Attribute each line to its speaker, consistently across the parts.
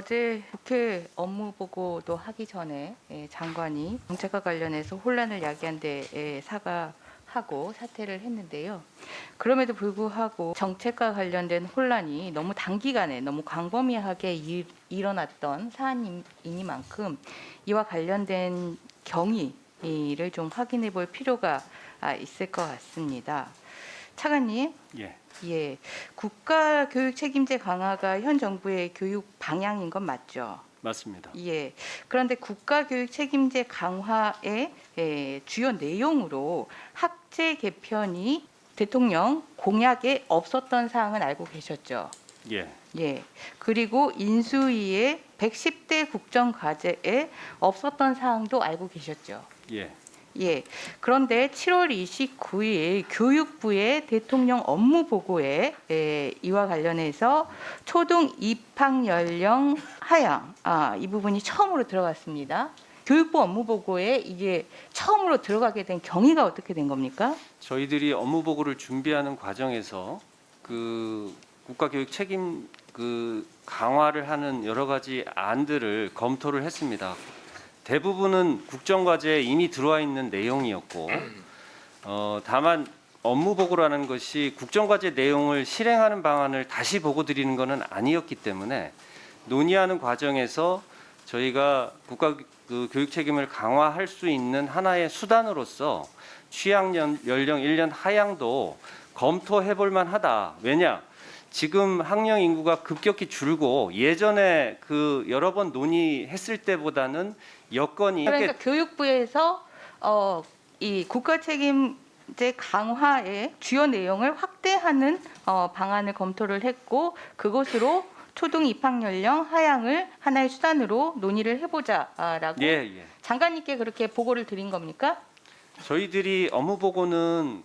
Speaker 1: 어제 국회 업무 보고도 하기 전에 장관이 정책과 관련해서 혼란을 야기한 데 사과하고 사퇴를 했는데요. 그럼에도 불구하고 정책과 관련된 혼란이 너무 단기간에 너무 광범위하게 일어났던 사안이니만큼 이와 관련된 경위를 좀 확인해 볼 필요가 있을 것 같습니다. 차관님. 예, 국가 교육 책임제 강화가 현 정부의 교육 방향인 건 맞죠?
Speaker 2: 맞습니다.
Speaker 1: 예. 그런데 국가 교육 책임제 강화의 주요 내용으로 학제 개편이 대통령 공약에 없었던 사항은 알고 계셨죠?
Speaker 2: 예.
Speaker 1: 예. 그리고 인수위의 110대 국정과제에 없었던 사항도 알고 계셨죠?
Speaker 2: 예.
Speaker 1: 예. 그런데 7월 29일 교육부의 대통령 업무 보고에 이와 관련해서 초등 입학 연령 하향 이 부분이 처음으로 들어갔습니다. 교육부 업무 보고에 이게 처음으로 들어가게 된 경위가 어떻게 된 겁니까?
Speaker 2: 저희들이 업무 보고를 준비하는 과정에서 그 국가교육 책임 강화를 하는 여러 가지 안들을 검토를 했습니다. 대부분은 국정과제에 이미 들어와 있는 내용이었고, 다만 업무 보고라는 것이 국정과제 내용을 실행하는 방안을 다시 보고 드리는 것은 아니었기 때문에 논의하는 과정에서 저희가 국가 교육 책임을 강화할 수 있는 하나의 수단으로서 취학 연령 1년 하향도 검토해 볼 만하다. 왜냐? 지금 학령 인구가 급격히 줄고 예전에 여러 번 논의했을 때보다는 여건이
Speaker 1: 그러니까 교육부에서 이 국가 책임제 강화의 주요 내용을 확대하는 방안을 검토를 했고 그것으로 초등 입학 연령 하향을 하나의 수단으로 논의를 해보자라고 장관님께 그렇게 보고를 드린 겁니까?
Speaker 2: 저희들이 업무 보고는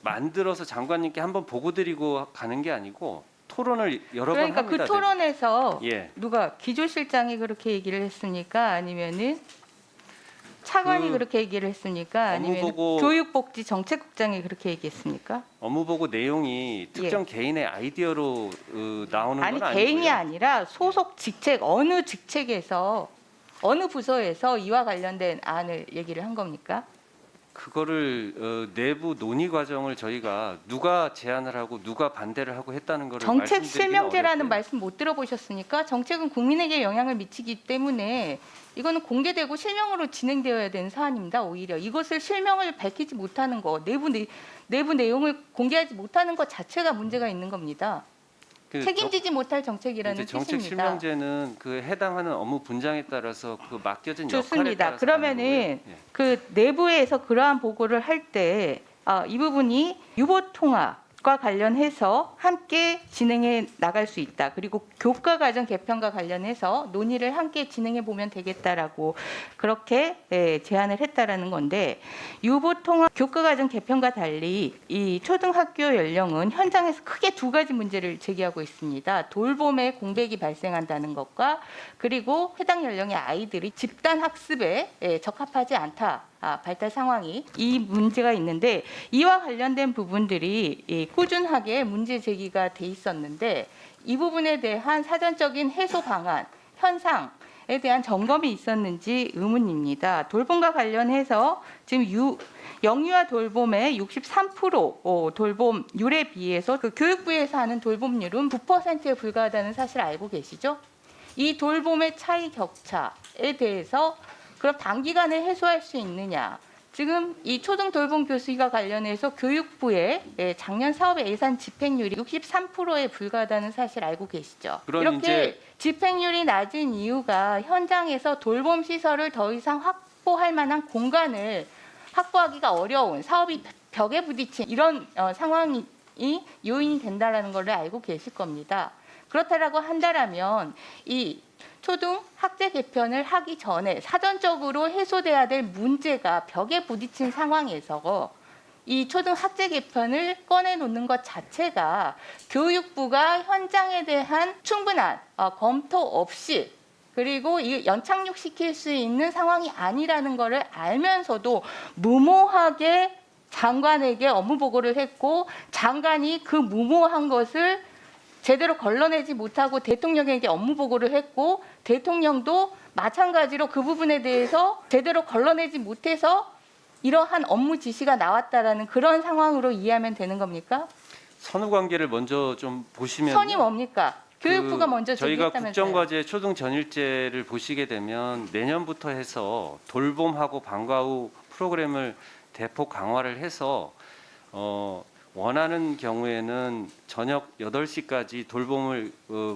Speaker 2: 만들어서 장관님께 한번 보고 드리고 가는 게 아니고 토론을 여러 번 합니다.
Speaker 1: 그러니까 그 토론에서
Speaker 2: 예.
Speaker 1: 누가 기조실장이 그렇게 얘기를 했습니까? 아니면은 차관이 그렇게 얘기를 했습니까? 아니면 교육복지정책국장이 그렇게 얘기했습니까?
Speaker 2: 업무 보고 내용이 특정 개인의 아이디어로 나오는 건 아니고요.
Speaker 1: 아니 개인이 아니라 소속 직책 어느 직책에서 어느 부서에서 이와 관련된 안을 얘기를 한 겁니까?
Speaker 2: 그거를 내부 논의 과정을 저희가 누가 제안을 하고 누가 반대를 하고 했다는 거를
Speaker 1: 정책 실명제라는
Speaker 2: 어렵고요.
Speaker 1: 말씀 못 들어보셨으니까 정책은 국민에게 영향을 미치기 때문에 이거는 공개되고 실명으로 진행되어야 되는 사안입니다. 오히려 이것을 실명을 밝히지 못하는 거 내부 내용을 공개하지 못하는 것 자체가 문제가 있는 겁니다. 책임지지 못할 정책이라는
Speaker 2: 정책
Speaker 1: 뜻입니다.
Speaker 2: 실명제는 해당하는 업무 분장에 따라서 맡겨진 역할에
Speaker 1: 좋습니다.
Speaker 2: 따라서
Speaker 1: 그러면은
Speaker 2: 가는 거고요.
Speaker 1: 그 내부에서 그러한 보고를 할 때 이 부분이 유보통합과 관련해서 함께 진행해 나갈 수 있다. 그리고 교과과정 개편과 관련해서 논의를 함께 진행해 보면 되겠다라고 그렇게 제안을 했다라는 건데 유보통합 교과과정 개편과 달리 이 초등학교 연령은 현장에서 크게 두 가지 문제를 제기하고 있습니다. 돌봄에 공백이 발생한다는 것과 그리고 해당 연령의 아이들이 집단 학습에 적합하지 않다. 발달 상황이 이 문제가 있는데 이와 관련된 부분들이 꾸준하게 문제 제기가 돼 있었는데 이 부분에 대한 사전적인 해소 방안, 현상에 대한 점검이 있었는지 의문입니다. 돌봄과 관련해서 지금 영유아 돌봄의 63% 돌봄률에 비해서 교육부에서 하는 돌봄률은 9%에 불과하다는 사실 알고 계시죠? 이 돌봄의 차이 격차에 대해서 그럼 단기간에 해소할 수 있느냐? 지금 이 초등 돌봄 교수와 관련해서 교육부의 작년 사업의 예산 집행률이 63%에 불과하다는 사실 알고 계시죠? 이렇게 집행률이 낮은 이유가 현장에서 돌봄 시설을 더 이상 확보할 만한 공간을 확보하기가 어려운 사업이 벽에 부딪힌 이런 상황이 요인이 된다는 것을 알고 계실 겁니다. 그렇다라고 한다면 이 초등 학제 개편을 하기 전에 사전적으로 해소돼야 될 문제가 벽에 부딪힌 상황에서 이 초등 학제 개편을 꺼내놓는 것 자체가 교육부가 현장에 대한 충분한 검토 없이 그리고 이 연착륙시킬 수 있는 상황이 아니라는 것을 알면서도 무모하게 장관에게 업무 보고를 했고 장관이 그 무모한 것을 제대로 걸러내지 못하고 대통령에게 업무 보고를 했고 대통령도 마찬가지로 그 부분에 대해서 제대로 걸러내지 못해서 이러한 업무 지시가 나왔다라는 그런 상황으로 이해하면 되는 겁니까?
Speaker 2: 선후 관계를 먼저 좀 보시면
Speaker 1: 선이 뭡니까? 교육부가 먼저
Speaker 2: 저희가
Speaker 1: 제기했다면서요.
Speaker 2: 국정과제 초등 전일제를 보시게 되면 내년부터 해서 돌봄하고 방과 후 프로그램을 대폭 강화를 해서 원하는 경우에는 저녁 8시까지 돌봄을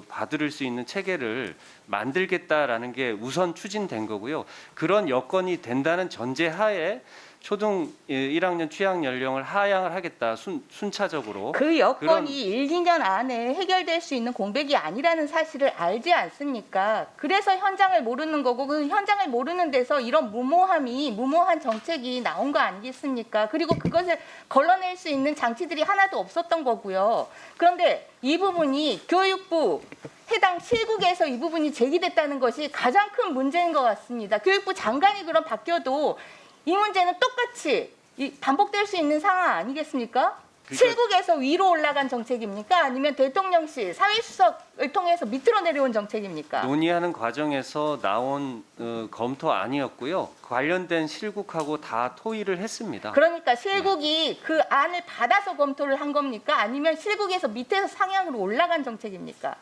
Speaker 2: 받을 수 있는 체계를 만들겠다라는 게 우선 추진된 거고요. 그런 여건이 된다는 전제하에 초등 1학년 취학 연령을 하향을 하겠다 순차적으로.
Speaker 1: 그 여건이 1, 2년 안에 해결될 수 있는 공백이 아니라는 사실을 알지 않습니까? 그래서 현장을 모르는 거고 그 현장을 모르는 데서 이런 무모한 정책이 나온 거 아니겠습니까? 그리고 그것을 걸러낼 수 있는 장치들이 하나도 없었던 거고요. 그런데 이 부분이 교육부 해당 실국에서 이 부분이 제기됐다는 것이 가장 큰 문제인 것 같습니다. 교육부 장관이 그럼 바뀌어도 이 문제는 똑같이 반복될 수 있는 상황 아니겠습니까?
Speaker 2: 그러니까
Speaker 1: 실국에서 위로 올라간 정책입니까? 아니면 대통령실 사회수석을 통해서 밑으로 내려온 정책입니까?
Speaker 2: 논의하는 과정에서 나온 검토안이었고요. 관련된 실국하고 다 토의를 했습니다.
Speaker 1: 그러니까 실국이 그 안을 받아서 검토를 한 겁니까? 아니면 실국에서 밑에서 상향으로 올라간 정책입니까?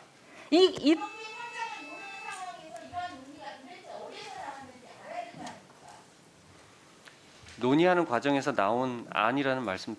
Speaker 1: 이
Speaker 2: 논의하는 과정에서 나온 안이라는 말씀